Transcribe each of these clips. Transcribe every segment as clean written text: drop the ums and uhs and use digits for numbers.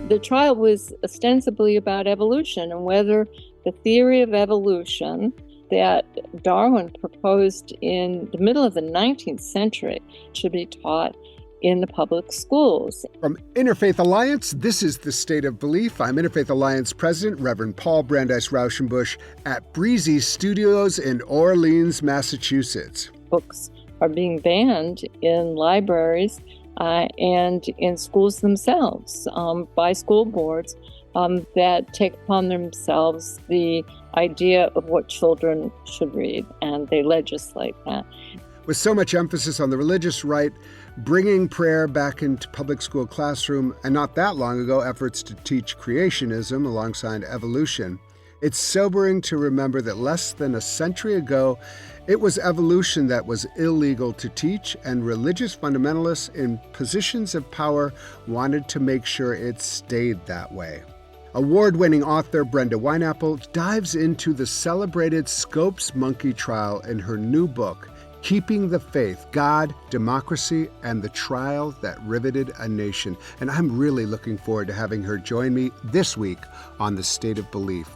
The trial was ostensibly about evolution and whether the theory of evolution that Darwin proposed in the middle of the 19th century should be taught in the public schools. From Interfaith Alliance, this is The State of Belief. I'm Interfaith Alliance President, Reverend Paul Brandeis Rauschenbusch at Breezy Studios in Orleans, Massachusetts. Books are being banned in libraries and in schools themselves by school boards that take upon themselves the idea of what children should read, and they legislate that. With so much emphasis on the religious right, bringing prayer back into public school classroom, and not that long ago, efforts to teach creationism alongside evolution, it's sobering to remember that less than a century ago, it was evolution that was illegal to teach, and religious fundamentalists in positions of power wanted to make sure it stayed that way. Award-winning author Brenda Wineapple dives into the celebrated Scopes monkey trial in her new book, Keeping the Faith, God, Democracy, and the Trial That Riveted a Nation. And I'm really looking forward to having her join me this week on The State of Belief.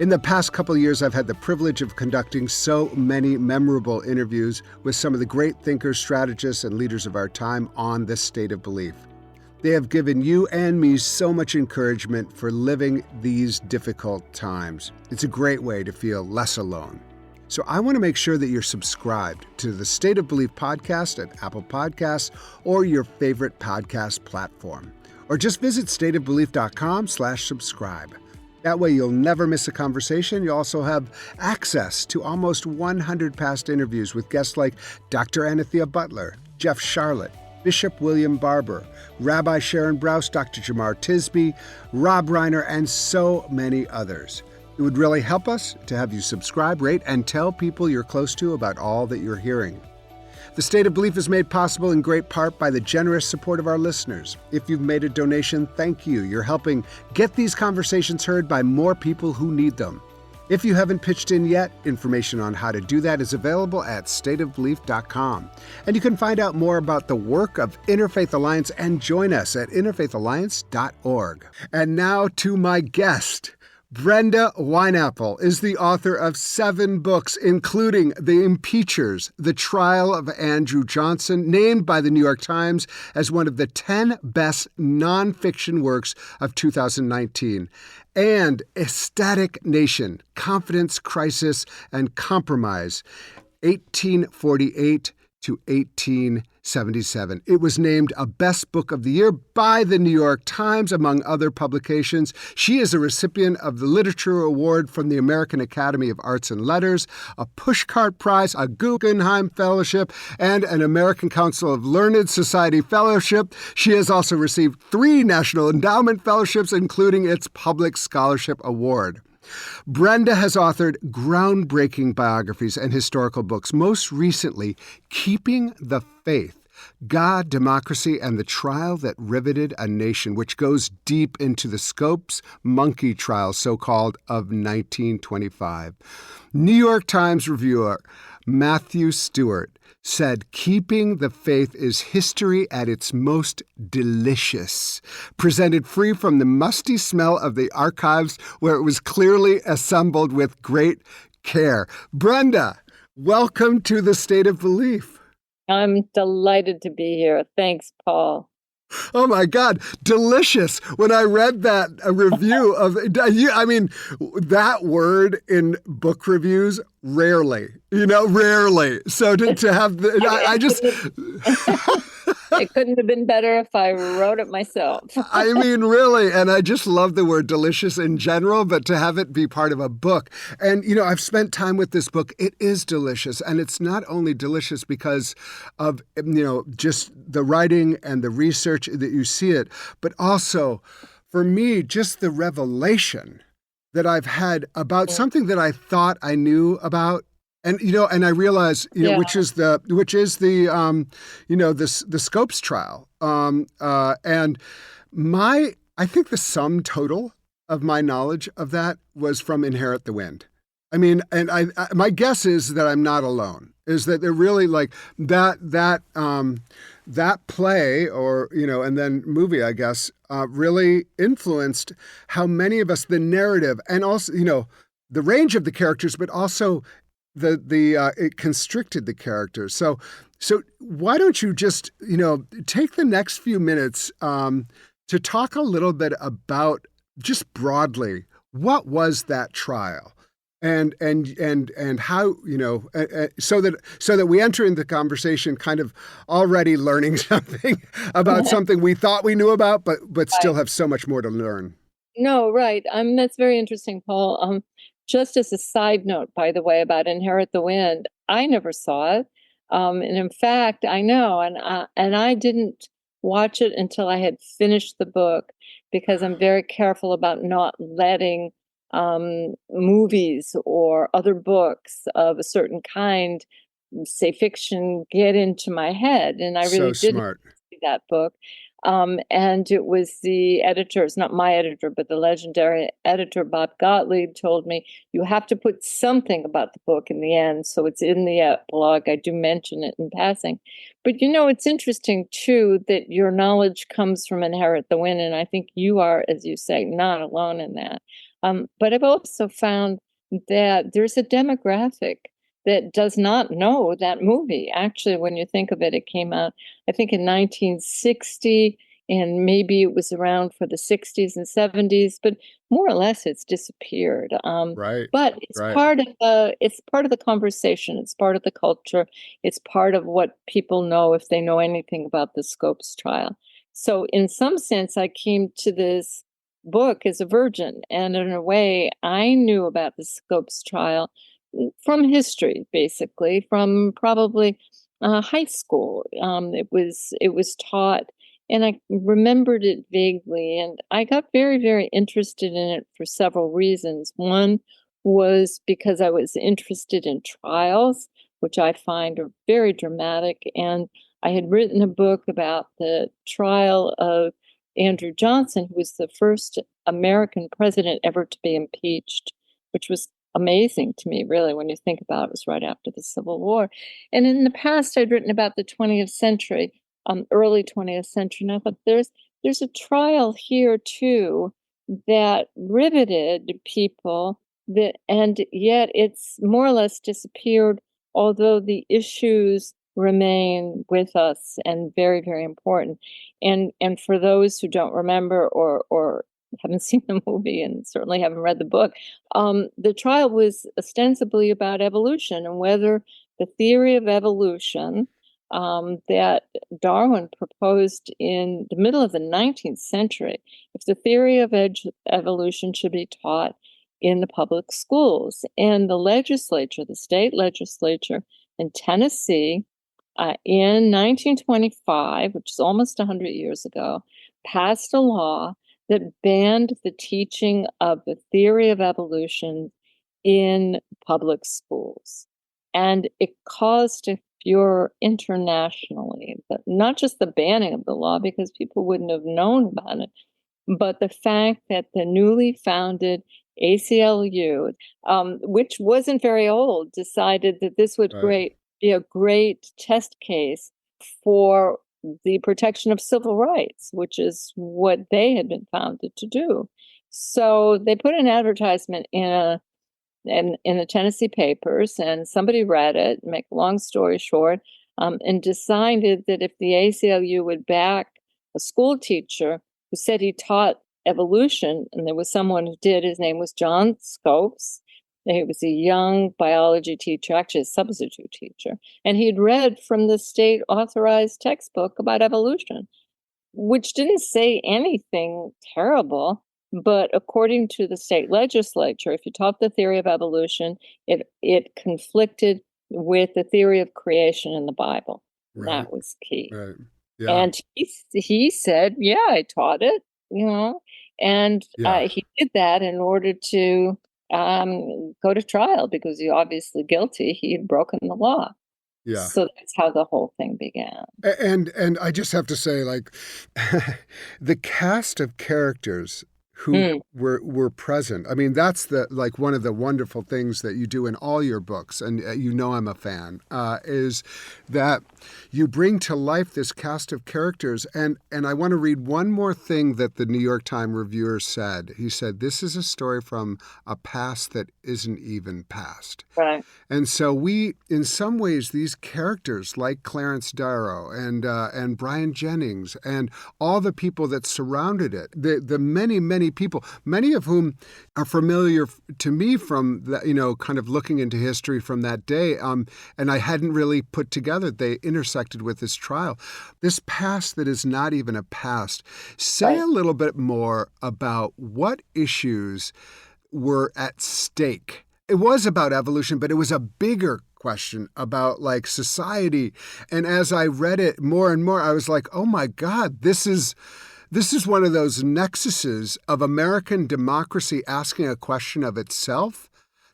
In the past couple of years, I've had the privilege of conducting so many memorable interviews with some of the great thinkers, strategists, and leaders of our time on The State of Belief. They have given you and me so much encouragement for living these difficult times. It's a great way to feel less alone. So I want to make sure that you're subscribed to the State of Belief podcast at Apple Podcasts or your favorite podcast platform. Or just visit stateofbelief.com/subscribe. That way you'll never miss a conversation. You also have access to almost 100 past interviews with guests like Dr. Anethea Butler, Jeff Charlotte, Bishop William Barber, Rabbi Sharon Brous, Dr. Jamar Tisby, Rob Reiner, and so many others. It would really help us to have you subscribe, rate, and tell people you're close to about all that you're hearing. The State of Belief is made possible in great part by the generous support of our listeners. If you've made a donation, thank you. You're helping get these conversations heard by more people who need them. If you haven't pitched in yet, information on how to do that is available at stateofbelief.com. And you can find out more about the work of Interfaith Alliance and join us at interfaithalliance.org. And now to my guest. Brenda Wineapple is the author of 7 books, including The Impeachers, The Trial of Andrew Johnson, named by the New York Times as one of the 10 best nonfiction works of 2019, and Ecstatic Nation, Confidence, Crisis, and Compromise, 1848 to 1877. It was named a Best Book of the Year by the New York Times, among other publications. She is a recipient of the Literature Award from the American Academy of Arts and Letters, a Pushcart Prize, a Guggenheim Fellowship, and an American Council of Learned Society Fellowship. She has also received 3 National Endowment Fellowships, including its Public Scholarship Award. Brenda has authored groundbreaking biographies and historical books, most recently, Keeping the Faith, God, Democracy, and the Trial That Riveted a Nation, which goes deep into the Scopes monkey trial, so-called, of 1925. New York Times reviewer Matthew Stewart said, Keeping the Faith is history at its most delicious, presented free from the musty smell of the archives where it was clearly assembled with great care. Brenda, welcome to the State of Belief. I'm delighted to be here. Thanks, Paul. Oh my God, delicious. When I read that review of, that word in book reviews, rarely. So to have I just... It couldn't have been better if I wrote it myself. I mean, really. And I just love the word delicious in general, but to have it be part of a book. And, I've spent time with this book. It is delicious. And it's not only delicious because of, just the writing and the research that you see it, but also for me, just the revelation that I've had about something that I thought I knew about. And and I realize which is the Scopes trial, and I think the sum total of my knowledge of that was from Inherit the Wind, I mean, and my guess is that I'm not alone. Is that they're really like that play, or and then movie, I guess, really influenced how many of us, the narrative, and also the range of the characters, but also the it constricted the characters. So why don't you just take the next few minutes to talk a little bit about, just broadly, what was that trial, and how, so that we enter into the conversation kind of already learning something about something we thought we knew about, but still Right. have so much more to learn. No, right. That's very interesting, Paul. Just as a side note, by the way, about Inherit the Wind, I never saw it. And in fact, I know, and I didn't watch it until I had finished the book, because I'm very careful about not letting movies or other books of a certain kind, say fiction, get into my head. And I So really did smart. see that book. And it was the editor, it's not my editor, but the legendary editor, Bob Gottlieb, told me, you have to put something about the book in the end. So it's in the epilogue. I do mention it in passing. But it's interesting, too, that your knowledge comes from Inherit the Wind. And I think you are, as you say, not alone in that. But I've also found that there's a demographic that does not know that movie. Actually, when you think of it, it came out, I think, in 1960, and maybe it was around for the 60s and 70s, but more or less it's disappeared. Right. But it's Right. part of the conversation. It's part of the culture. It's part of what people know if they know anything about the Scopes trial. So in some sense, I came to this book as a virgin, and in a way, I knew about the Scopes trial from history, basically, from probably high school. It was taught, and I remembered it vaguely. And I got very, very interested in it for several reasons. One was because I was interested in trials, which I find are very dramatic. And I had written a book about the trial of Andrew Johnson, who was the first American president ever to be impeached, which was amazing to me, really, when you think about it. It was right after the Civil War. And in the past, I'd written about the 20th century, early 20th century. And I thought there's a trial here too that riveted people, and yet it's more or less disappeared, although the issues remain with us and very, very important. And for those who don't remember, or haven't seen the movie and certainly haven't read the book, the trial was ostensibly about evolution and whether the theory of evolution that Darwin proposed in the middle of the 19th century, if the theory of evolution should be taught in the public schools. And the legislature, the state legislature in Tennessee, in 1925, which is almost 100 years ago, passed a law that banned the teaching of the theory of evolution in public schools. And it caused a furor internationally, but not just the banning of the law, because people wouldn't have known about it, but the fact that the newly founded ACLU, which wasn't very old, decided that this would Right. be a great test case for the protection of civil rights, which is what they had been founded to do. So they put an advertisement in the Tennessee papers, and somebody read it, make a long story short, and decided that if the ACLU would back a school teacher who said he taught evolution, and there was someone who did, his name was John Scopes. He was a young biology teacher, actually a substitute teacher, and he'd read from the state authorized textbook about evolution, which didn't say anything terrible. But according to the state legislature, if you taught the theory of evolution, it conflicted with the theory of creation in the Bible. And Right. that was key. Right. Yeah. And he said, "Yeah, I taught it," and Yeah. he did that in order to go to trial, because he obviously guilty. He had broken the law. Yeah. So that's how the whole thing began. And I just have to say, like, the cast of characters who Mm. were present. I mean, that's the like one of the wonderful things that you do in all your books, and you know I'm a fan, is that you bring to life this cast of characters. And I want to read one more thing that the New York Times reviewer said. He said, "This is a story from a past that isn't even past." Right. And so we, in some ways, these characters like Clarence Darrow and Brian Jennings and all the people that surrounded it, the many people, many of whom are familiar to me from the, kind of looking into history from that day, and I hadn't really put together they intersected with this trial. This past that is not even a past. Say Right. a little bit more about what issues were at stake. It was about evolution, but it was a bigger question about like society. And as I read it more and more, I was like, oh my God, this is one of those nexuses of American democracy asking a question of itself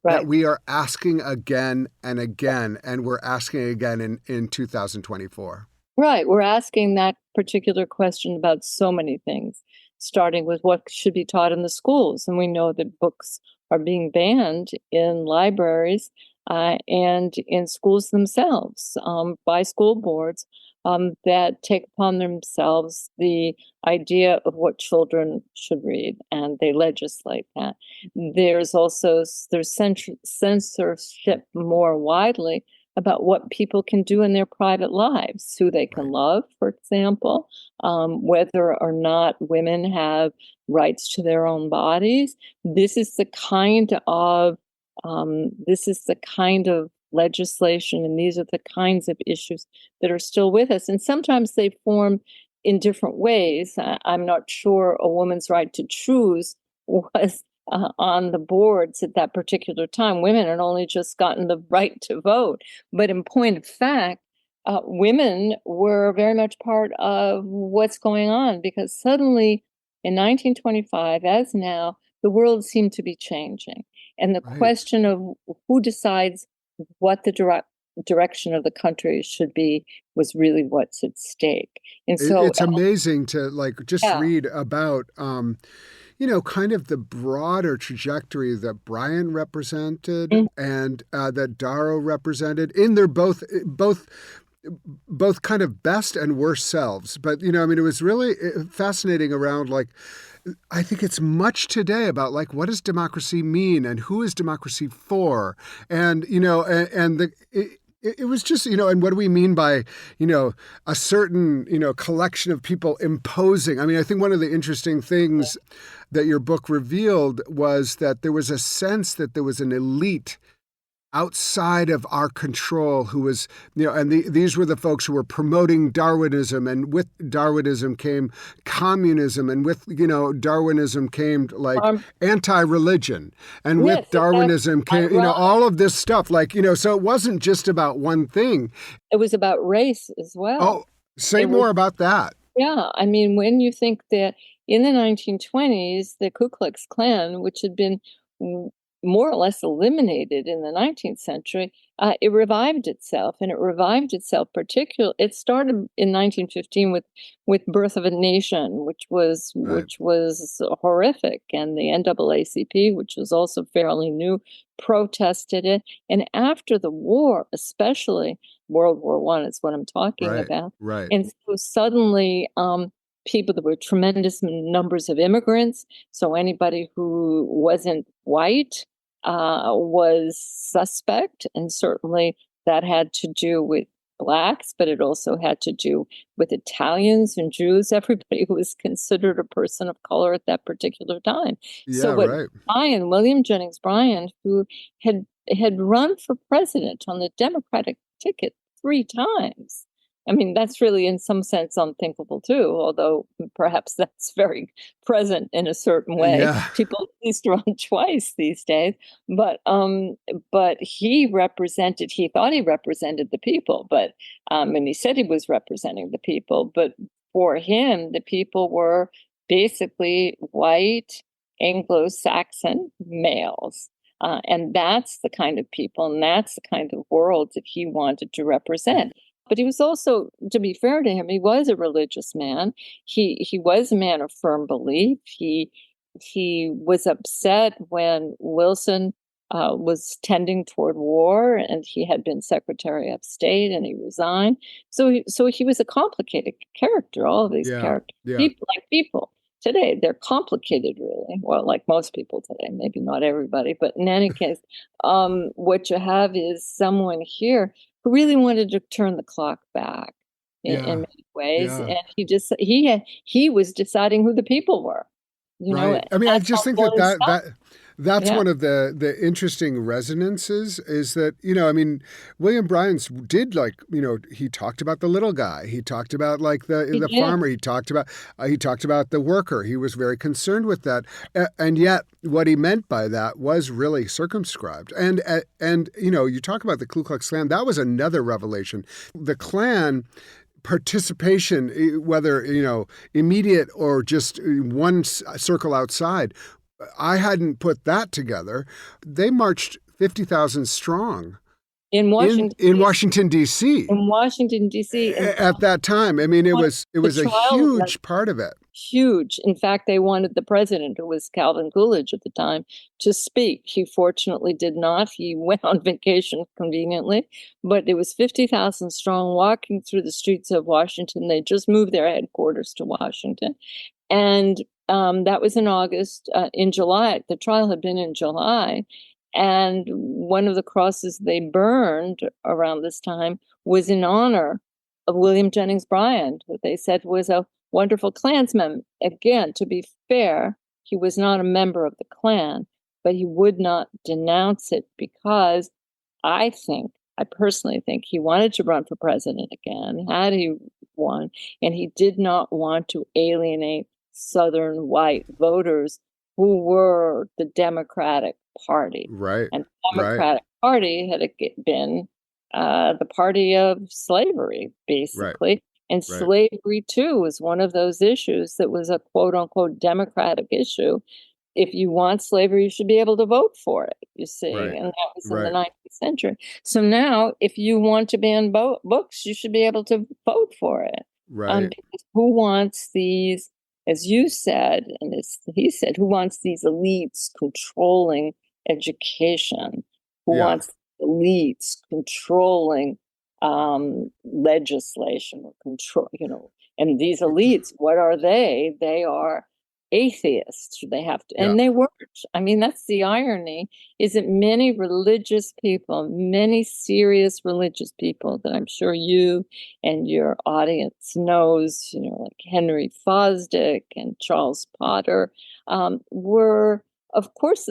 that Right. we are asking again and again, and we're asking again in 2024. Right. We're asking that particular question about so many things, starting with what should be taught in the schools. And we know that books are being banned in libraries and in schools themselves by school boards that take upon themselves the idea of what children should read, and they legislate that. There's censorship more widely about what people can do in their private lives, who they can Right. love, for example, whether or not women have rights to their own bodies. This is the kind of legislation, and these are the kinds of issues that are still with us. And sometimes they form in different ways. I'm not sure a woman's right to choose was on the boards at that particular time. Women had only just gotten the right to vote. But in point of fact, women were very much part of what's going on, because suddenly in 1925, as now, the world seemed to be changing. And the Right. question of who decides what the direction of the country should be was really what's at stake. And so, It's amazing to like just yeah. read about kind of the broader trajectory that Brian represented Mm. and that Darrow represented in their both kind of best and worst selves. But I mean, it was really fascinating around like I think it's much today about like what does democracy mean and who is democracy for, and and the. It was just, and what do we mean by, a certain, collection of people imposing? I mean, I think one of the interesting things that your book revealed was that there was a sense that there was an elite outside of our control who was, and these were the folks who were promoting Darwinism, and with Darwinism came communism, and with, Darwinism came like anti-religion, and with Yes, exactly. Darwinism came, all of this stuff, like, so it wasn't just about one thing. It was about race as well. Oh, say It was, more about that. yeah. I mean, when you think that in the 1920s, the Ku Klux Klan, which had been w- more or less eliminated in the 19th century, it revived itself, and it revived itself particularly. It started in 1915 with Birth of a Nation, Right. which was horrific, and the NAACP, which was also fairly new, protested it. And after the war, especially World War I is what I'm talking Right. about. Right. And so suddenly, people, there were tremendous numbers of immigrants. So anybody who wasn't white was suspect. And certainly that had to do with Blacks, but it also had to do with Italians and Jews. Everybody who was considered a person of color at that particular time. So Yeah. what Right. William Jennings Bryan, who had run for president on the Democratic ticket 3 times. I mean, that's really in some sense unthinkable too, although perhaps that's very present in a certain way. Yeah. People at least run twice these days. But he thought he represented the people, but and he said he was representing the people, but for him, the people were basically white Anglo-Saxon males. And that's the kind of people, and that's the kind of world that he wanted to represent. But he was also, to be fair to him, he was a religious man. He was a man of firm belief. He he was upset when Wilson was tending toward war, and he had been Secretary of State, and he resigned. So he was a complicated character. All of these Yeah. characters, Yeah. people today, they're complicated, really. Well, like most people today, maybe not everybody, but in any case, what you have is someone here who really wanted to turn the clock back in Yeah. many ways, Yeah. and he was deciding who the people were. Right. I mean, I That's just how think that William stopped. that's Yeah, one of the interesting resonances is that, I mean, William Bryant's did, like, he talked about the little guy. He talked about, like, he the did. farmer. He talked about the worker. He was very concerned with that. And yet what he meant by that was really circumscribed. And you talk about the Ku Klux Klan. That was another revelation. The Klan participation, whether immediate or just one circle outside, I hadn't put that together. They marched 50,000 strong in in Washington in D.C. Washington D.C. In Washington D.C. and at that time. I mean, it wanted was the a trial huge part of it. huge. In fact, they wanted the president, who was Calvin Coolidge at the time, to speak. He fortunately did not. He went on vacation conveniently, but it was 50,000 strong walking through the streets of Washington. They just moved their headquarters to Washington. And that was in August. In July, the trial had been in July. And one of the crosses they burned around this time was in honor of William Jennings Bryan, what they said was a wonderful Klansman. Again, to be fair, he was not a member of the Klan, but he would not denounce it because I personally think he wanted to run for president again, had he won, and he did not want to alienate Southern white voters who were the Democratic Party. Right. And the Right. Democratic Party had been the party of slavery, Right. basically. And Right. slavery, too, was one of those issues that was a quote unquote democratic issue. If you want slavery, you should be able to vote for it, you see. Right. And that was in the Right. 19th century. So now, if you want to ban books, you should be able to vote for it. Right. Because who wants these, as you said, and as he said, who wants these elites controlling education? Who Yeah. wants elites controlling legislation or control, and these elites, what are they? They are atheists. They have to, Yeah. and they weren't. I mean, that's the irony, is that many religious people, many serious religious people that I'm sure you and your audience knows, like Henry Fosdick and Charles Potter, were, of course,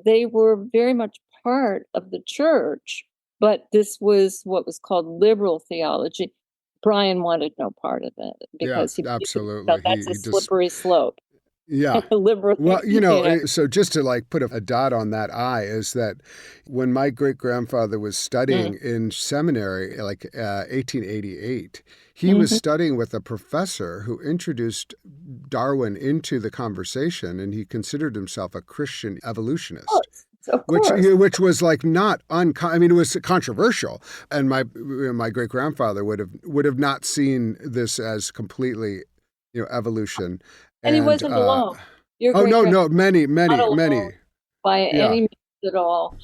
they were very much part of the church, but this was what was called liberal theology. Bryan wanted no part of it Yeah. because he Absolutely. felt that's a He just. slippery slope. Yeah. Liberal, Well, so just to, like, put a dot on that I is that when my great grandfather was studying in seminary, like 1888, he was studying with a professor who introduced Darwin into the conversation, and he considered himself a Christian evolutionist. Of Which course. was, like, not I mean, it was controversial, and my great grandfather would have not seen this as completely evolution. And he And wasn't alone. Your oh, great no, many, not many, alone many. by Yeah. any means at all.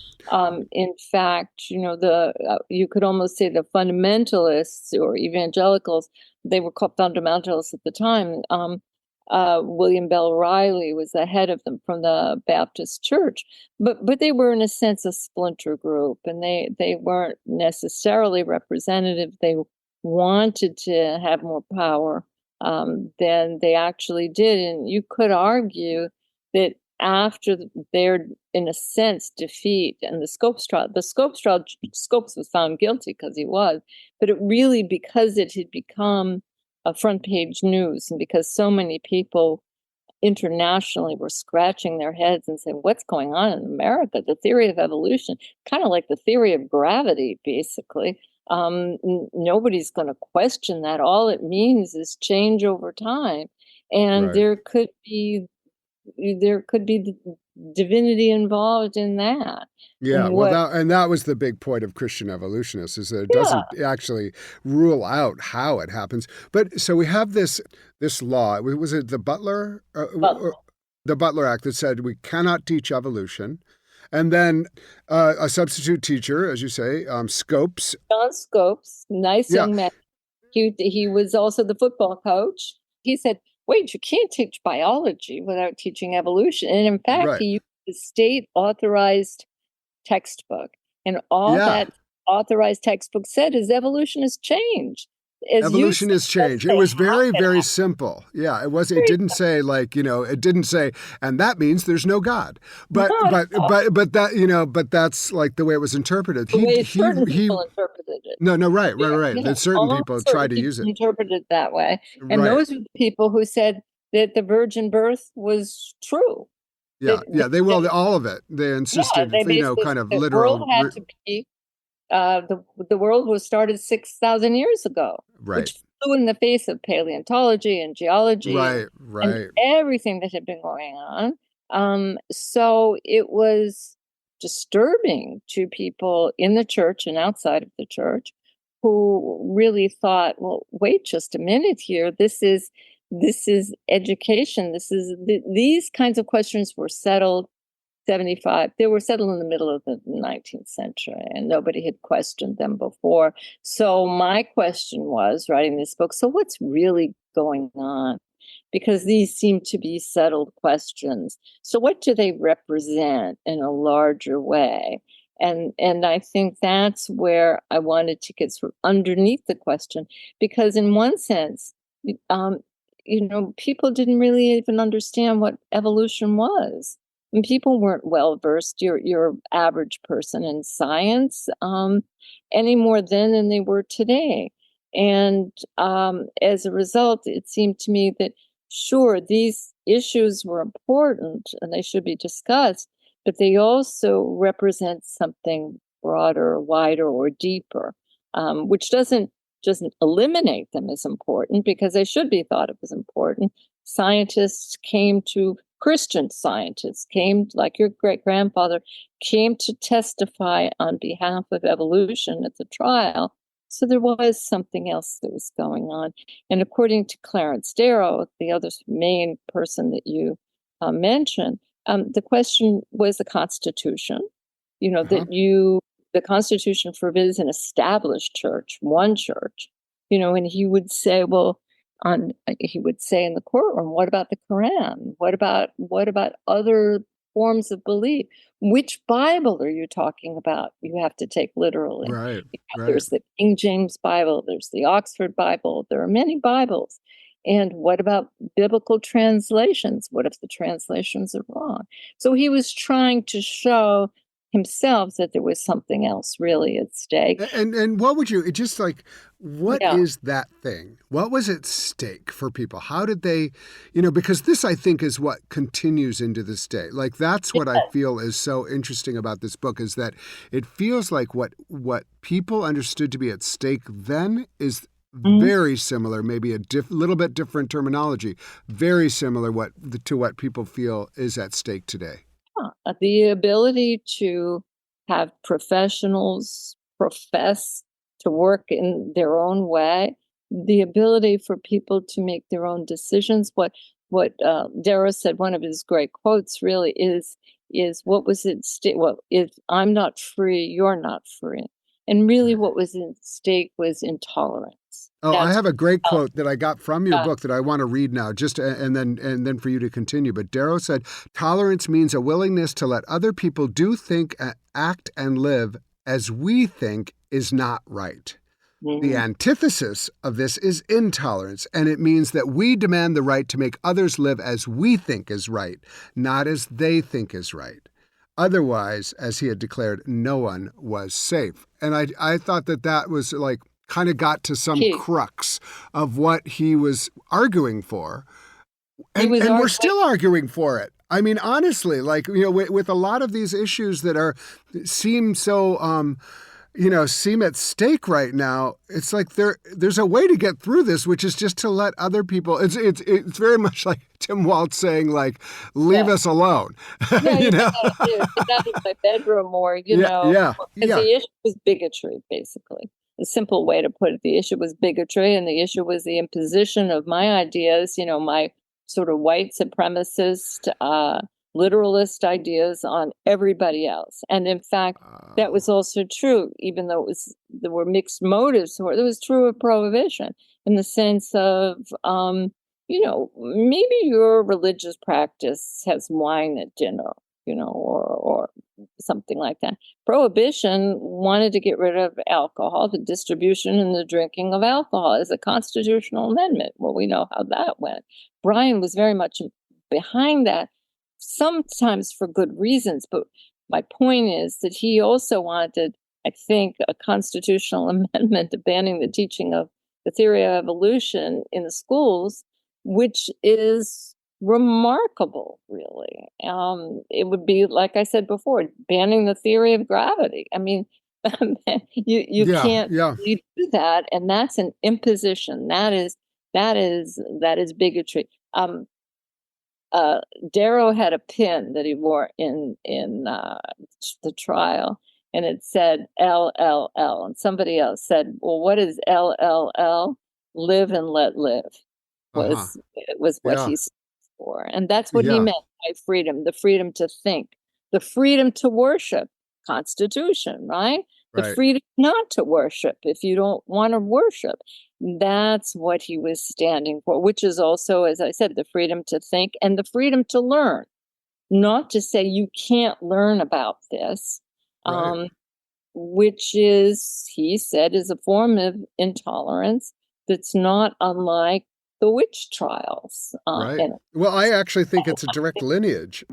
In fact, the you could almost say the fundamentalists or evangelicals, they were called fundamentalists at the time. William Bell Riley was the head of them from the Baptist Church, but they were in a sense a splinter group, and they weren't necessarily representative. They wanted to have more power than they actually did, and you could argue that after their, in a sense, defeat and the Scopes was found guilty because he was, but it really, because it had become a front page news, and because so many people internationally were scratching their heads and saying, what's going on in America? The theory of evolution, kind of like the theory of gravity, basically. Nobody's going to question that. All it means is change over time. And Right. there could be divinity involved in that. Yeah, And well, what, that was the big point of Christian evolutionists, is that it yeah, doesn't actually rule out how it happens. But so we have this law. Was it the Butler? well, the Butler Act that said we cannot teach evolution. And then a substitute teacher, as you say, Scopes. John Scopes, nice Yeah, young man. He was also the football coach. He said, "Wait, you can't teach biology without teaching evolution." And in fact, right. he used the state authorized textbook, and all Yeah. that authorized textbook said is evolution has changed. As you Evolution said, is change. It they was have very, it. very simple. Yeah, it was. It Very didn't say like, it didn't say, and that means there's no God. But not but but but that but that's like the way it was interpreted. the He way he certain he. people interpreted it. No, no, right, right, Yeah, right. yeah. That certain Only people try certain to people use it. interpreted it that way. And Right. those were the people who said that the virgin birth was true. Yeah, That, yeah. They will all of it. They yeah, insisted, they basically kind said of the world literal. had to be the world was started 6,000 years ago, Right, which flew in the face of paleontology and geology right, and right. everything that had been going on. So it was disturbing to people in the church and outside of the church who really thought, well, wait just a minute here. This is education. These kinds of questions were settled 75. They were settled in the middle of the 19th century, and nobody had questioned them before. So my question was, writing this book, so what's really going on? Because these seem to be settled questions. So what do they represent in a larger way? And I think that's where I wanted to get sort of underneath the question, because in one sense, um, people didn't really even understand what evolution was. And people weren't well versed, your average person in science, any more then than they were today. And as a result, it seemed to me that sure, these issues were important and they should be discussed, but they also represent something broader, wider, or deeper, which doesn't eliminate them as important, because they should be thought of as important. Christian scientists came, like your great grandfather, came to testify on behalf of evolution at the trial. So there was something else that was going on. And according to Clarence Darrow, the other main person that you mentioned, the question was the Constitution. Uh-huh. The Constitution forbids an established church, one church, and he would say, well, he would say in the courtroom, what about the Quran? What about other forms of belief? Which Bible are you talking about? You have to take literally. Right, right. There's the King James Bible, there's the Oxford Bible, there are many Bibles. And what about biblical translations? What if the translations are wrong? So he was trying to show himself that there was something else really at stake. And what would you it just like what Yeah. is that thing? What was at stake for people? How did they, because this I think is what continues into this day. Like that's what I feel is so interesting about this book is that it feels like what people understood to be at stake then is Mhm. very similar, maybe a little bit different terminology, very similar to what people feel is at stake today. The ability to have professionals profess to work in their own way, the ability for people to make their own decisions. What Darrow said, one of his great quotes really is what was at stake. Well, if I'm not free, you're not free. And really, what was at stake was intolerance. Oh, I That's have a great uh, quote that I got from your uh, book that I want to read now, just and then for you to continue. But Darrow said, "Tolerance means a willingness to let other people do, think, act, and live as we think is not right. The mhm. antithesis of this is intolerance, and it means that we demand the right to make others live as we think is right, not as they think is right. Otherwise, as he had declared, no one was safe." And I thought that was like kind of got to some Key. crux of what he was arguing for. He And was we're arguing. still arguing for it. I mean, honestly, like, with a lot of these issues that seem so seem at stake right now, it's like there's a way to get through this, which is just to let other people. It's very much like Tim Waltz saying, like, leave Yeah. us alone. Yeah, you know? get out of my bedroom, or, Yeah, yeah, because yeah. the issue was bigotry, basically. The simple way to put it, the issue was bigotry, and the issue was the imposition of my ideas, my sort of white supremacist, literalist ideas on everybody else. And in fact, that was also true, even though there were mixed motives for it. It was true of prohibition in the sense of, maybe your religious practice has wine at dinner, or something like that. Prohibition wanted to get rid of alcohol, the distribution and the drinking of alcohol as a constitutional amendment. Well, we know how that went. Bryan was very much behind that, sometimes for good reasons. But my point is that he also wanted, I think, a constitutional amendment banning the teaching of the theory of evolution in the schools, which is remarkable, really. It would be, like I said before, banning the theory of gravity. I mean, you can't really do that, and that's an imposition. That is bigotry. Darrow had a pin that he wore in the trial, and it said LLL, and somebody else said, "Well, what is LLL? Live and let live." Was what he stood for, and that's what he meant by freedom: the freedom to think, the freedom to worship, Constitution, right? The freedom not to worship if you don't want to worship. That's what he was standing for, which is also, as I said, the freedom to think and the freedom to learn, not to say you can't learn about this, which is, he said, is a form of intolerance that's not unlike the witch trials. Well, I actually think it's a direct lineage.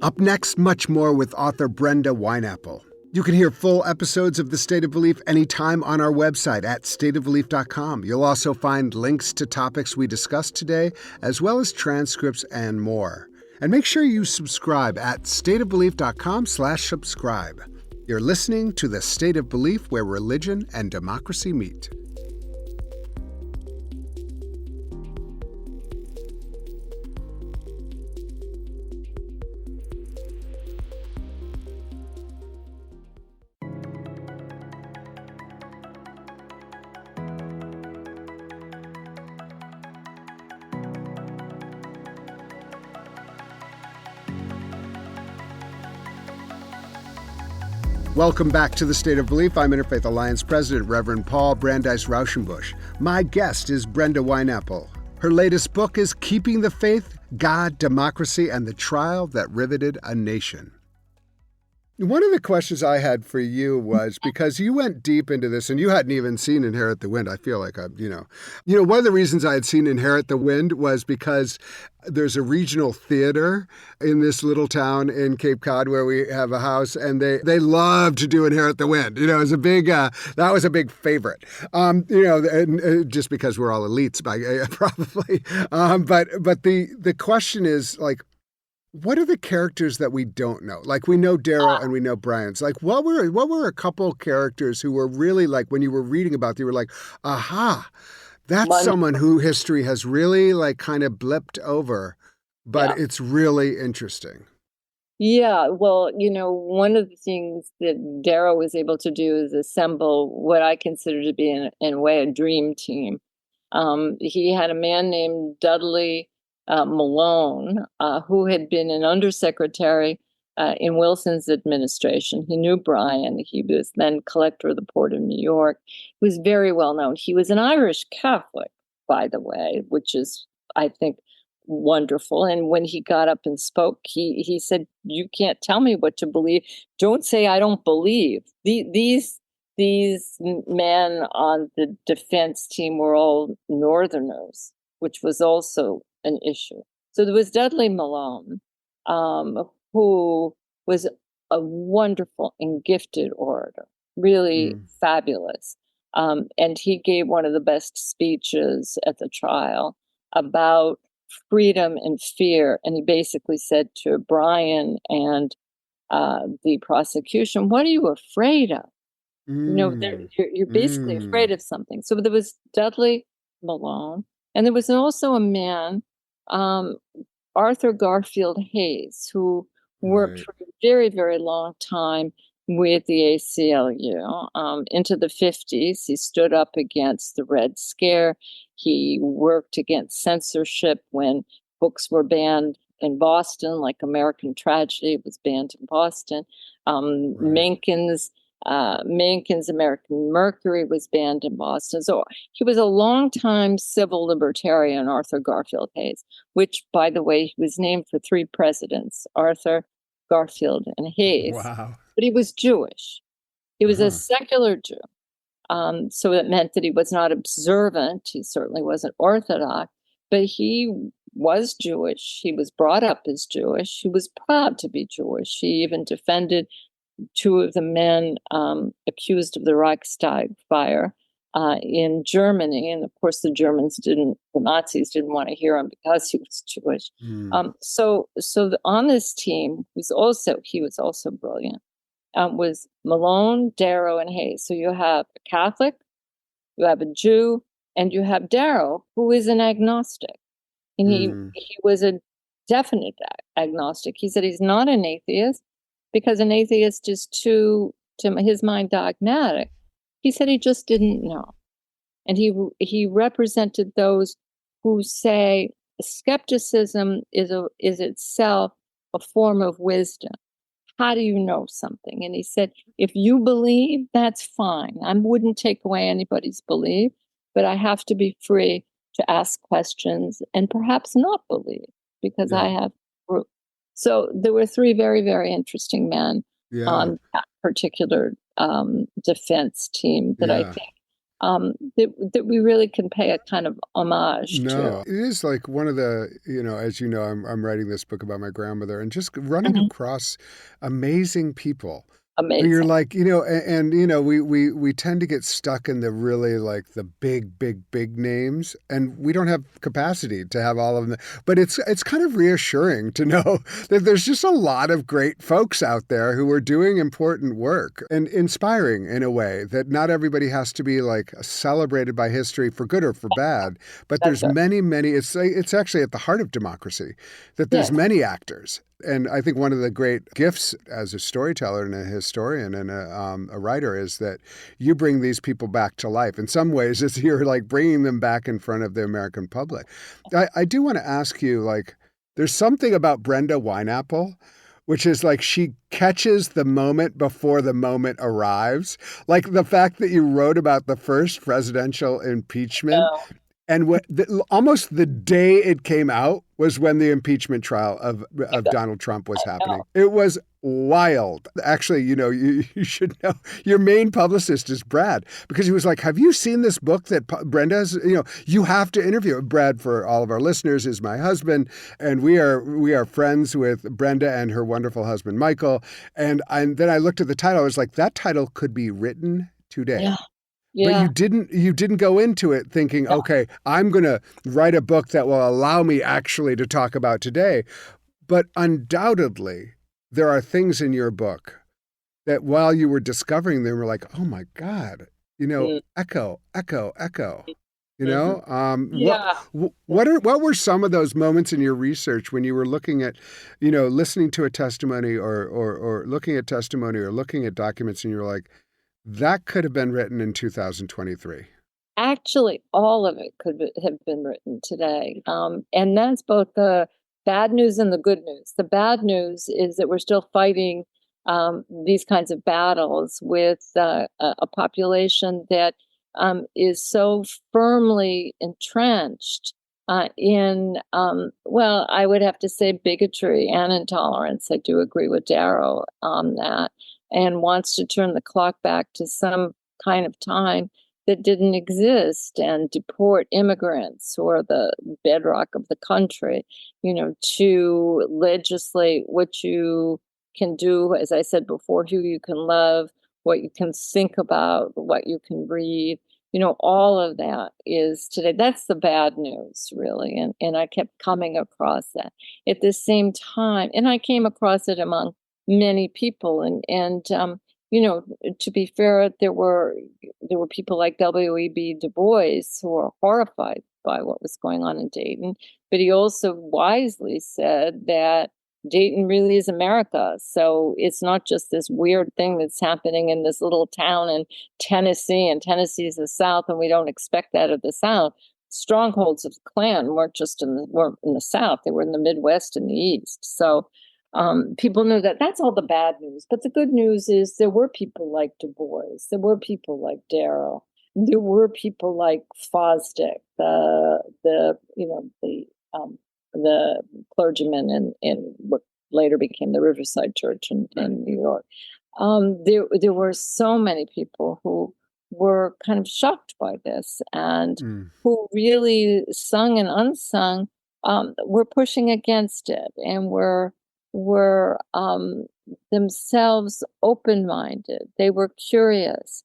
Up next, much more with author Brenda Wineapple. You can hear full episodes of The State of Belief anytime on our website at stateofbelief.com. You'll also find links to topics we discussed today, as well as transcripts and more. And make sure you subscribe at stateofbelief.com/subscribe. You're listening to The State of Belief, where religion and democracy meet. Welcome back to The State of Belief. I'm Interfaith Alliance President, Reverend Paul Brandeis Rauschenbusch. My guest is Brenda Wineapple. Her latest book is Keeping the Faith, God, Democracy, and the Trial That Riveted a Nation. One of the questions I had for you was, because you went deep into this and you hadn't even seen Inherit the Wind. I feel like one of the reasons I had seen Inherit the Wind was because there's a regional theater in this little town in Cape Cod where we have a house, and they love to do Inherit the Wind. It was a big, that was a big favorite. Just because we're all elites, probably. But the question is, like, what are the characters that we don't know? Like, we know Darrow and we know Bryan's. Like, what were a couple characters who were really, like, when you were reading about them, you were like, aha, that's someone who history has really, like, kind of blipped over, but it's really interesting. Yeah, well, one of the things that Darrow was able to do is assemble what I consider to be, in a way, a dream team. He had a man named Dudley Malone, who had been an undersecretary in Wilson's administration. He knew Bryan. He was then collector of the Port of New York. He was very well known. He was an Irish Catholic, by the way, which is, I think, wonderful. And when he got up and spoke, he said, "You can't tell me what to believe. Don't say I don't believe." These men on the defense team were all Northerners, which was also an issue. So there was Dudley Malone, who was a wonderful and gifted orator, really fabulous. And he gave one of the best speeches at the trial about freedom and fear. And he basically said to Bryan and the prosecution, "What are you afraid of? You're basically afraid of something." So there was Dudley Malone, and there was also a man, Arthur Garfield Hayes, who worked for a very, very long time with the ACLU into the 50s. He stood up against the Red Scare. He worked against censorship when books were banned in Boston, like American Tragedy was banned in Boston. Right. Mencken's American Mercury was banned in Boston. So he was a longtime civil libertarian, Arthur Garfield Hayes, which, by the way, he was named for three presidents, Arthur, Garfield, and Hayes. Wow. But he was Jewish. He was a Uh-huh. secular Jew. So it meant that he was not observant. He certainly wasn't Orthodox, but he was Jewish. He was brought up as Jewish. He was proud to be Jewish. He even defended two of the men accused of the Reichstag fire in Germany. And of course, the Nazis didn't want to hear him because he was Jewish. Mm. On this team he was also brilliant. Was Malone, Darrow, and Hayes. So you have a Catholic, you have a Jew, and you have Darrow, who is an agnostic. And Mm. he was a definite agnostic. He said he's not an atheist because an atheist is too, to his mind, dogmatic. He said he just didn't know. And he represented those who say skepticism is itself a form of wisdom. How do you know something? And he said, if you believe, that's fine. I wouldn't take away anybody's belief, but I have to be free to ask questions and perhaps not believe because I Yeah. have proof. So there were three very, very interesting men Yeah. on that particular defense team that I Yeah. think that we really can pay a kind of homage to. No, it is like one of the, as you know, I'm writing this book about my grandmother and just running Mhm. across amazing people. You're Amazing. like, we tend to get stuck in the really like the big, big, big names, and we don't have capacity to have all of them. But it's kind of reassuring to know that there's just a lot of great folks out there who are doing important work and inspiring in a way that not everybody has to be like celebrated by history for good or for bad. But That's there's right. many, many. It's actually at the heart of democracy that there's Yes. many actors. And I think one of the great gifts as a storyteller and a historian and a writer is that you bring these people back to life. In some ways, it's you're like bringing them back in front of the American public. I do want to ask you, like, there's something about Brenda Wineapple, which is like she catches the moment before the moment arrives. Like the fact that you wrote about the first presidential impeachment No. and almost the day it came out was when the impeachment trial of Donald Trump was happening. No. It was wild. Actually, you should know your main publicist is Brad because he was like, "Have you seen this book that Brenda's? You have to interview Brad." For all of our listeners, is my husband, and we are friends with Brenda and her wonderful husband Michael. And then I looked at the title. I was like, that title could be written today. Yeah. But Yeah. you didn't go into it thinking, No. okay, I'm going to write a book that will allow me actually to talk about today. But undoubtedly, there are things in your book that while you were discovering them, were like, oh my God, Mm. echo, echo, echo. Hmm. What Yeah. what were some of those moments in your research when you were looking at, listening to a testimony or looking at testimony or looking at documents and you're like, that could have been written in 2023. Actually, all of it have been written today. And that's both the bad news and the good news. The bad news is that we're still fighting these kinds of battles with a population that is so firmly entrenched well, I would have to say bigotry and intolerance. I do agree with Darrow on that, and wants to turn the clock back to some kind of time that didn't exist and deport immigrants who are the bedrock of the country, to legislate what you can do, as I said before, who you can love, what you can think about, what you can read. All of that is today. That's the bad news, really. And I kept coming across that at the same time. And I came across it among many people. To be fair, there were people like W.E.B. Du Bois who were horrified by what was going on in Dayton, but he also wisely said that Dayton really is America. So it's not just this weird thing that's happening in this little town in Tennessee, and Tennessee is the South, and we don't expect that of the South. strongholds of the Klan weren't in the South; they were in the Midwest and the East. So people knew that. That's all the bad news. But the good news is there were people like Du Bois, there were people like Darrow, there were people like Fosdick, the clergyman in what later became the Riverside Church in New York. There were so many people who were kind of shocked by this and who really, sung and unsung, were pushing against it and were themselves open-minded. They were curious.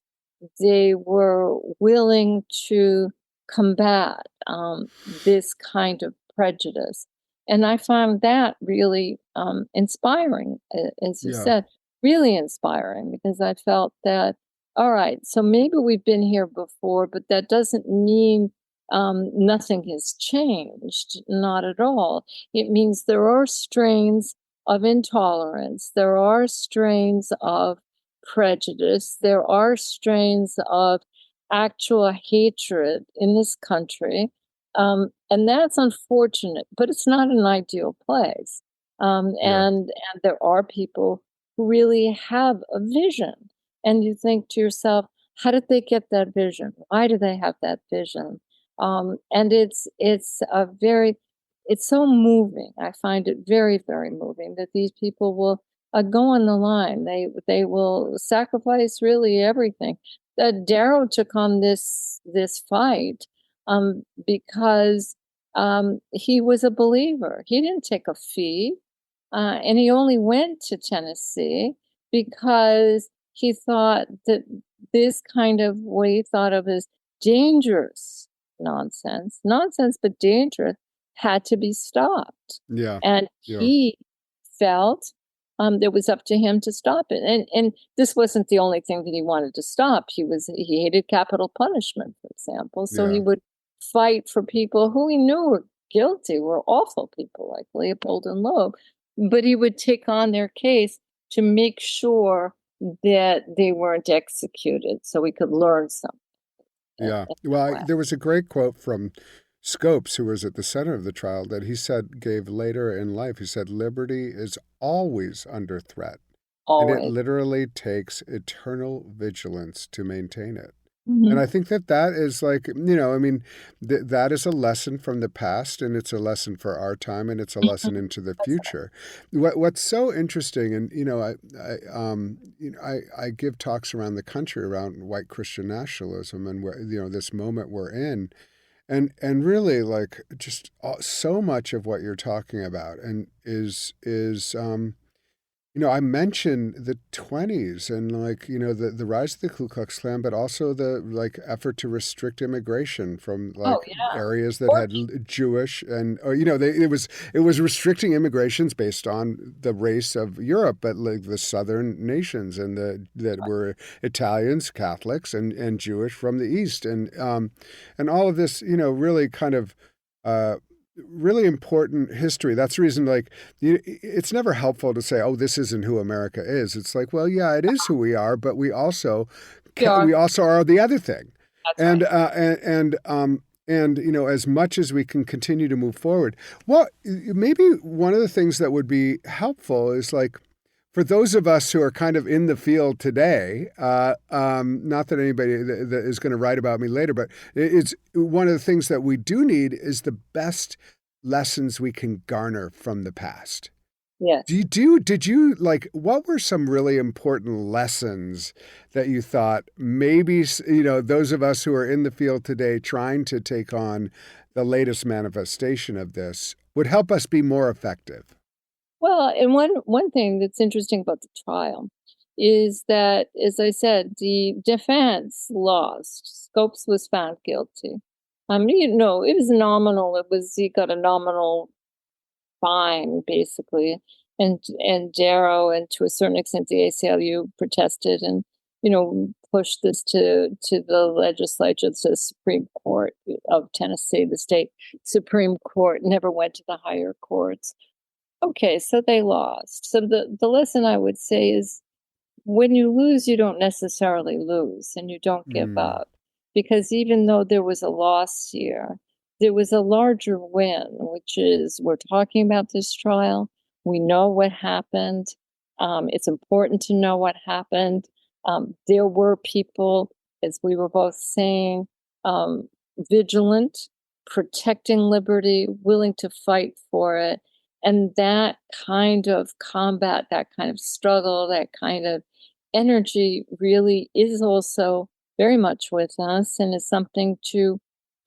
They were willing to combat this kind of prejudice. And I found that really inspiring, as you said, really inspiring, because I felt that, all right, so maybe we've been here before, but that doesn't mean nothing has changed, not at all. It means there are strains of intolerance, there are strains of prejudice, there are strains of actual hatred in this country. And that's unfortunate, but it's not an ideal place. And there are people who really have a vision. And you think to yourself, how did they get that vision? Why do they have that vision? And it's so moving. I find it very, very moving that these people will go on the line. They will sacrifice really everything. That Darrow took on this fight because he was a believer. He didn't take a fee, and he only went to Tennessee because he thought that this kind of what he thought of as dangerous nonsense, but dangerous, had to be stopped. And he felt that it was up to him to stop it. And this wasn't the only thing that he wanted to stop. He hated capital punishment, for example. So he would fight for people who he knew were guilty, were awful people like Leopold and Loeb. But he would take on their case to make sure that they weren't executed so we could learn something. Well, there was a great quote from Scopes, who was at the center of the trial, that he said, gave later in life, he said, liberty is always under threat. Always. And it literally takes eternal vigilance to maintain it. And I think that is like, that is a lesson from the past, and it's a lesson for our time, and it's a lesson into the future. What's so interesting, and I give talks around the country around white Christian nationalism, and this moment we're in, and really like just so much of what you're talking about, and is I mentioned the 20s and the rise of the Ku Klux Klan, but also the effort to restrict immigration from areas that had Jewish and it was restricting immigrations based on the race of Europe, but like the southern nations and that were Italians, Catholics, and Jewish from the East, and all of this really kind of really important history. That's the reason, it's never helpful to say, "Oh, this isn't who America is." It's like, well, yeah, it is who we are, but we also are the other thing. That's right. And as much as we can continue to move forward, well, maybe one of the things that would be helpful is for those of us who are kind of in the field today, not that anybody that is going to write about me later, but it's one of the things that we do need is the best lessons we can garner from the past. Yes. Did you what were some really important lessons that you thought maybe, those of us who are in the field today trying to take on the latest manifestation of this would help us be more effective? Well, and one thing that's interesting about the trial is that, as I said, the defense lost. Scopes was found guilty. It was nominal. He got a nominal fine, basically, and Darrow and to a certain extent the ACLU protested and pushed this to the legislature, to the Supreme Court of Tennessee. The state Supreme Court never went to the higher courts. Okay, so they lost. So the lesson I would say is when you lose, you don't necessarily lose and you don't give up. Because even though there was a loss here, there was a larger win, which is we're talking about this trial. We know what happened. It's important to know what happened. There were people, as we were both saying, vigilant, protecting liberty, willing to fight for it. And that kind of combat, that kind of struggle, that kind of energy really is also very much with us and is something to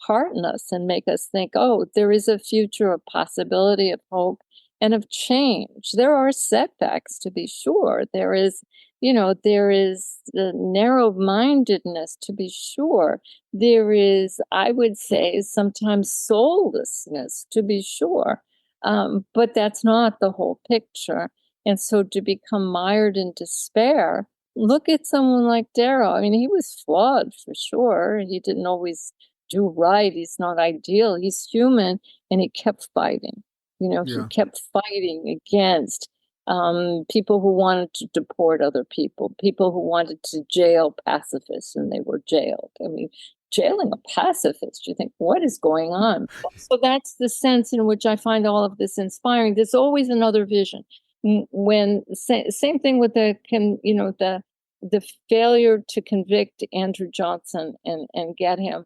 hearten us and make us think, oh, there is a future of possibility, of hope, and of change. There are setbacks, to be sure. There is, there is the narrow-mindedness, to be sure. There is, I would say, sometimes soullessness, to be sure. But that's not the whole picture. And so to become mired in despair, look at someone like Darrow. I mean, he was flawed for sure. He didn't always do right. He's not ideal. He's human, and he kept fighting. He Yeah. kept fighting against people who wanted to deport other people who wanted to jail pacifists, and they were jailed. I mean, jailing a pacifist, you think, what is going on? So that's the sense in which I find all of this inspiring. There's always another vision. When same thing with the failure to convict Andrew Johnson and get him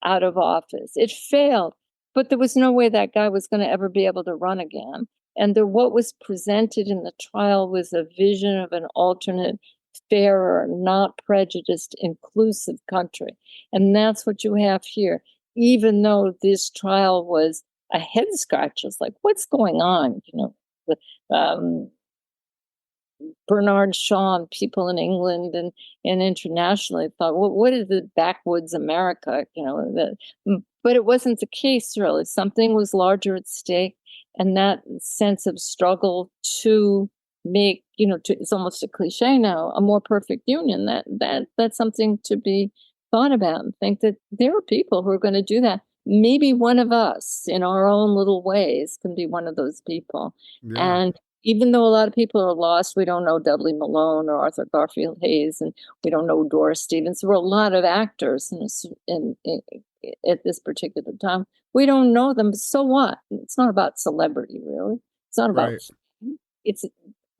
out of office. It failed, but there was no way that guy was going to ever be able to run again. And what was presented in the trial was a vision of an alternate, fairer, not prejudiced, inclusive country. And that's what you have here. Even though this trial was a head scratcher, it's like, what's going on? Bernard Shaw and people in England and internationally thought, well, what is the backwoods America? But it wasn't the case, really. Something was larger at stake. And that sense of struggle to make, it's almost a cliche now, a more perfect union, that's something to be thought about, and think that there are people who are going to do that. Maybe one of us in our own little ways can be one of those people. Yeah. And even though a lot of people are lost, we don't know Dudley Malone or Arthur Garfield Hayes, and we don't know Doris Stevens. There were a lot of actors at this particular time. We don't know them, but so what? It's not about celebrity, really. It's not about Right. fame. It's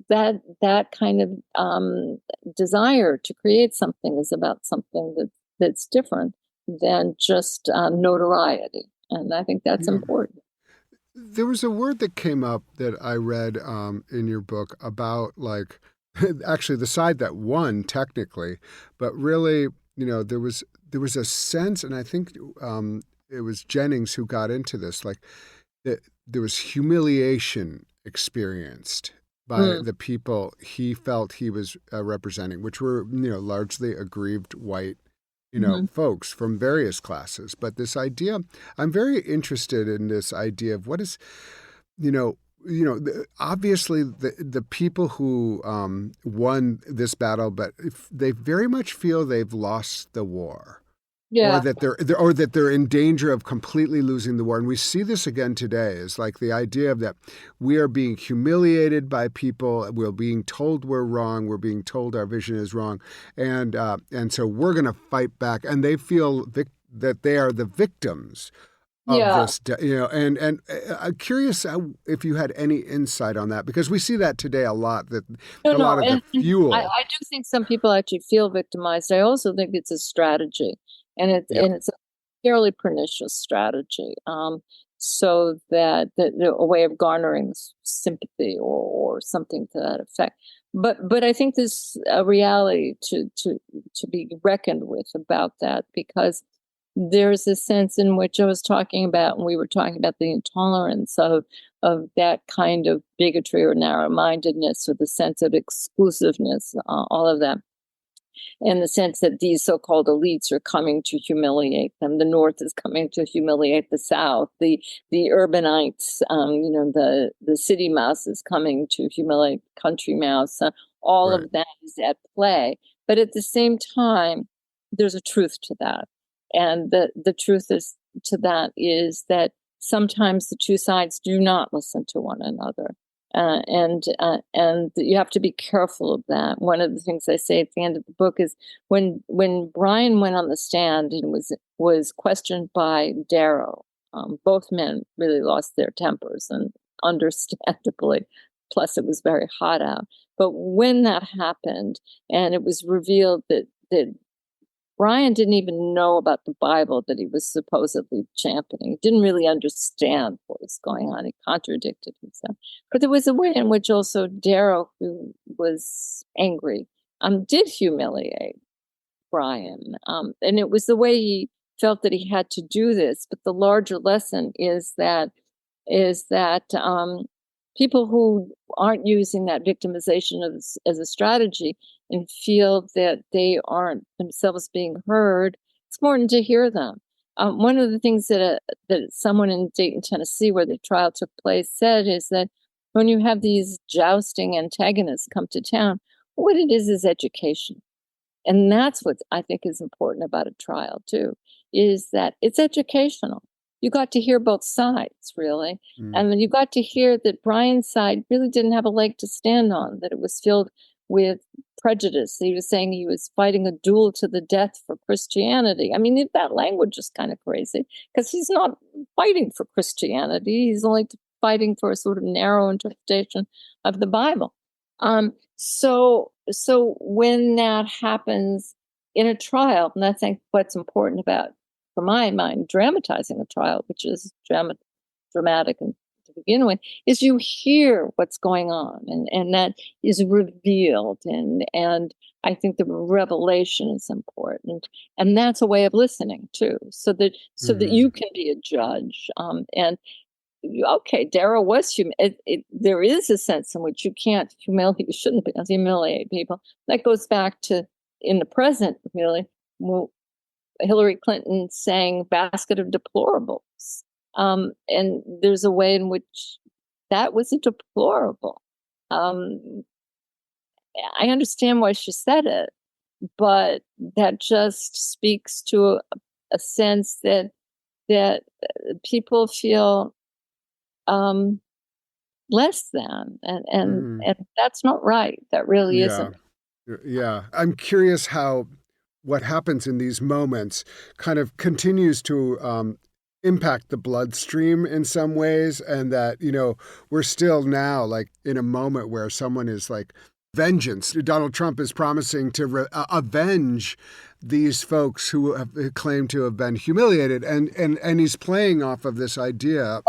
that kind of desire to create something is about something that's different than just notoriety, and I think that's Yeah. important. There was a word that came up that I read in your book about, like, actually the side that won technically, but really, there was a sense, and I think it was Jennings who got into this, like that there was humiliation experienced by the people he felt he was representing, which were largely aggrieved white Mm-hmm. folks from various classes. But this idea, I'm very interested in this idea of what is, obviously the people who won this battle, but if they very much feel they've lost the war. Or Yeah. that they're in danger of completely losing the war, and we see this again today. Is like the idea of that we are being humiliated by people. We're being told we're wrong. We're being told our vision is wrong, and so we're going to fight back. And they feel that they are the victims of Yeah. this. And I'm curious if you had any insight on that, because we see that today a lot. That No, a lot no. of the And fuel. I do think some people actually feel victimized. I also think it's a strategy, and Yeah. it's a fairly pernicious strategy. So that a way of garnering sympathy or something to that effect. But I think there's a reality to be reckoned with about that, because there's a sense in which I was talking about, and we were talking about the intolerance of that kind of bigotry or narrow-mindedness, or the sense of exclusiveness, all of that, in the sense that these so-called elites are coming to humiliate them. The North is coming to humiliate the South. The urbanites, the city mouse is coming to humiliate country mouse. All Right. of that is at play. But at the same time, there's a truth to that. And the truth to that is that sometimes the two sides do not listen to one another. And you have to be careful of that. One of the things I say at the end of the book is when Brian went on the stand and was questioned by Darrow Both men really lost their tempers, and understandably. Plus, it was very hot out. But when that happened, and it was revealed that Brian didn't even know about the Bible that he was supposedly championing. He didn't really understand what was going on. He contradicted himself. But there was a way in which also Darrow, who was angry, did humiliate Brian. And it was the way he felt that he had to do this. But the larger lesson is that people who aren't using that victimization as a strategy and feel that they aren't themselves being heard, it's important to hear them. One of the things that someone in Dayton, Tennessee, where the trial took place, said is that when you have these jousting antagonists come to town, what it is education. And that's what I think is important about a trial, too, is that it's educational. You got to hear both sides, really. And then you got to hear that Brian's side really didn't have a leg to stand on, that it was filled with prejudice. He was saying he was fighting a duel to the death for Christianity. I mean, that language is kind of crazy, because he's not fighting for Christianity. He's only fighting for a sort of narrow interpretation of the Bible. So when that happens in a trial, and I think what's important about, for my mind, dramatizing a trial, which is dramatic and to begin with, is you hear what's going on, and that is revealed, and I think the revelation is important, and that's a way of listening too, so that you can be a judge. And okay, Darrow was there is a sense in which you can't humiliate, you shouldn't humiliate people. That goes back to, in the present, really, Hillary Clinton saying basket of deplorables. And there's a way in which that was a deplorable. I understand why she said it, but that just speaks to a sense that people feel less than, and that's not right. That really isn't. Yeah. I'm curious how what happens in these moments kind of continues to impact the bloodstream in some ways, and that, we're still now like in a moment where someone is like, vengeance. Donald Trump is promising to avenge these folks who have claimed to have been humiliated, and he's playing off of this idea,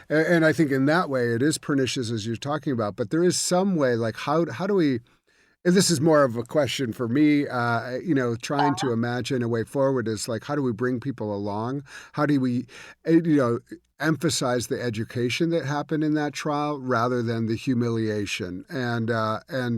and I think in that way it is pernicious, as you're talking about. But there is some way, like how do we? And this is more of a question for me, trying to imagine a way forward is like, how do we bring people along? How do we, emphasize the education that happened in that trial rather than the humiliation and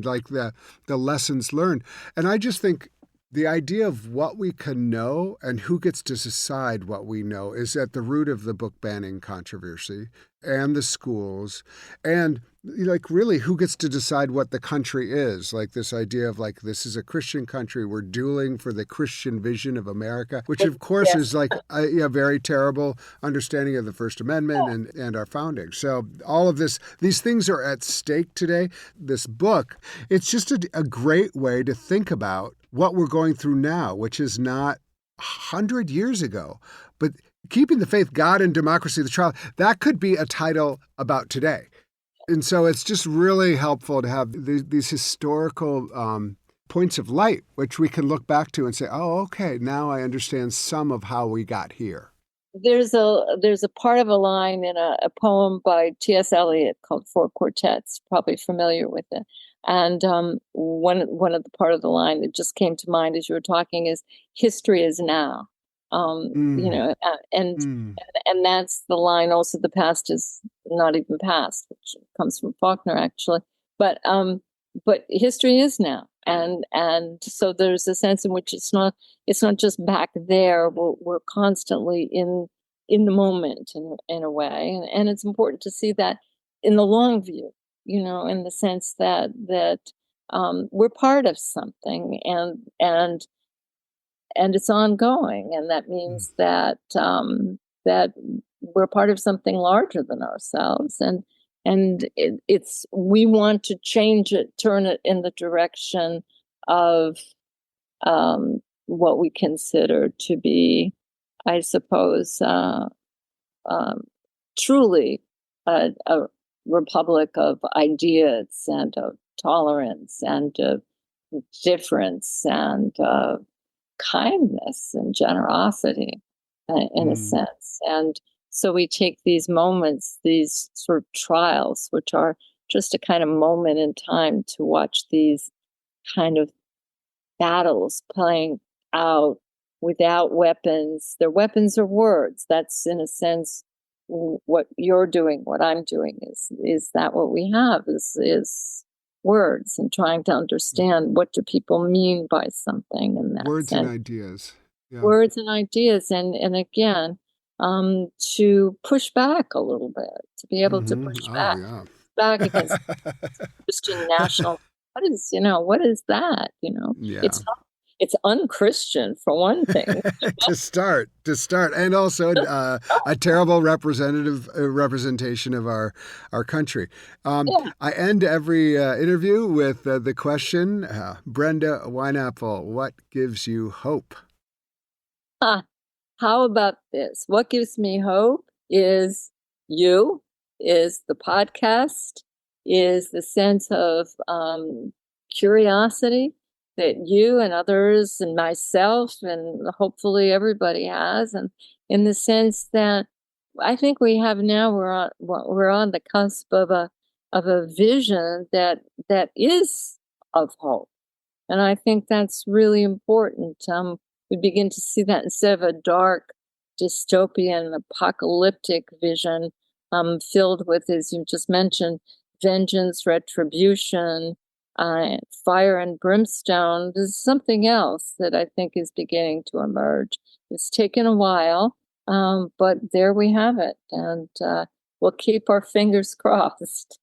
like the lessons learned? And I just think the idea of what we can know and who gets to decide what we know is at the root of the book banning controversy and the schools, and like really who gets to decide what the country is. Like this idea of like, this is a Christian country, we're dueling for the Christian vision of America, which of course is like a very terrible understanding of the First Amendment and our founding. So all of these things are at stake today. This book, it's just a great way to think about what we're going through now, which is not 100 years ago, but Keeping the Faith, God and Democracy, the Trial, that could be a title about today. And so it's just really helpful to have these historical points of light, which we can look back to and say, oh, okay, now I understand some of how we got here. There's a part of a line in a poem by T.S. Eliot called Four Quartets, probably familiar with it. And one of the part of the line that just came to mind as you were talking is, history is now. And that's the line. Also, the past is not even past, which comes from Faulkner, actually. But history is now, and so there's a sense in which it's not just back there. We're constantly in the moment in a way, and it's important to see that in the long view. In the sense that we're part of something, and it's ongoing, and that means that we're part of something larger than ourselves, and we want to change it, turn it in the direction of what we consider to be, I suppose, truly a republic of ideas and of tolerance and of difference and kindness and generosity, in a sense. And so we take these moments, these sort of trials, which are just a kind of moment in time to watch these kind of battles playing out without weapons. Their weapons are words. That's, in a sense, what you're doing, what I'm doing. Is that what we have is words, and trying to understand what do people mean by something in that Words sense. and ideas. Yeah. Words and ideas, and again, to push back a little bit, to be able to push Oh, yeah. back against Christian national. What is that? Yeah. It's unchristian for one thing. to start, and also a terrible representation of our country. Yeah. I end every interview with the question, Brenda Wineapple, what gives you hope? How about this? What gives me hope is you, is the podcast, is the sense of curiosity that you and others and myself and hopefully everybody has, and in the sense that I think we have now, we're on the cusp of a vision that is of hope, and I think that's really important. We begin to see that instead of a dark, dystopian, apocalyptic vision, filled with, as you just mentioned, vengeance, retribution, fire and brimstone. There's something else that I think is beginning to emerge. It's taken a while, but there we have it, and we'll keep our fingers crossed.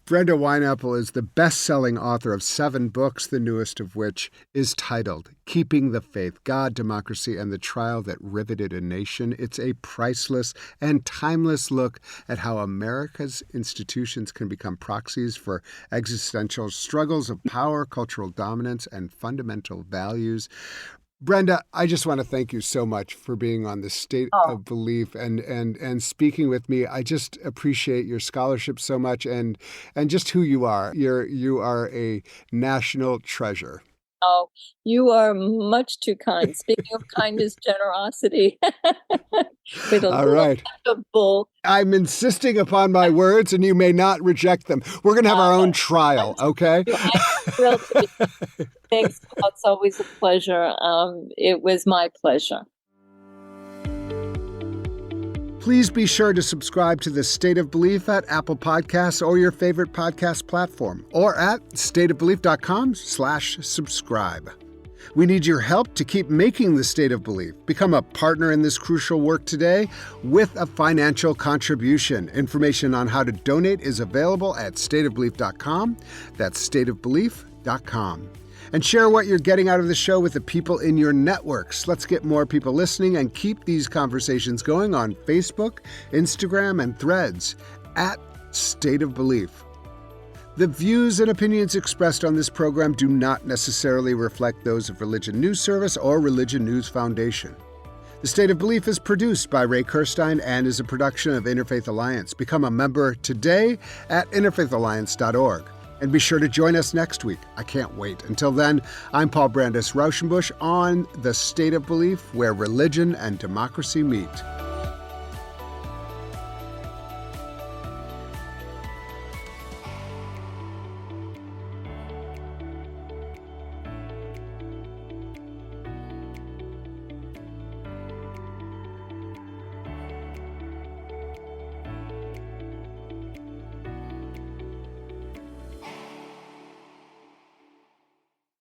Brenda Wineapple is the best-selling author of 7 books, the newest of which is titled Keeping the Faith, God, Democracy, and the Trial That Riveted a Nation. It's a priceless and timeless look at how America's institutions can become proxies for existential struggles of power, cultural dominance, and fundamental values. Brenda, I just want to thank you so much for being on the State of Belief and speaking with me. I just appreciate your scholarship so much and just who you are. You are a national treasure. Oh, you are much too kind. Speaking of kindness, generosity. With a All right. bull. I'm insisting upon my words, and you may not reject them. We're going to have our own trial, okay? Thanks. It's always a pleasure. It was my pleasure. Please be sure to subscribe to The State of Belief at Apple Podcasts or your favorite podcast platform, or at stateofbelief.com/subscribe. We need your help to keep making The State of Belief. Become a partner in this crucial work today with a financial contribution. Information on how to donate is available at stateofbelief.com. That's stateofbelief.com. And share what you're getting out of the show with the people in your networks. Let's get more people listening and keep these conversations going on Facebook, Instagram, and Threads at State of Belief. The views and opinions expressed on this program do not necessarily reflect those of Religion News Service or Religion News Foundation. The State of Belief is produced by Ray Kirstein and is a production of Interfaith Alliance. Become a member today at interfaithalliance.org. And be sure to join us next week. I can't wait. Until then, I'm Paul Brandis Rauschenbusch on The State of Belief, where religion and democracy meet.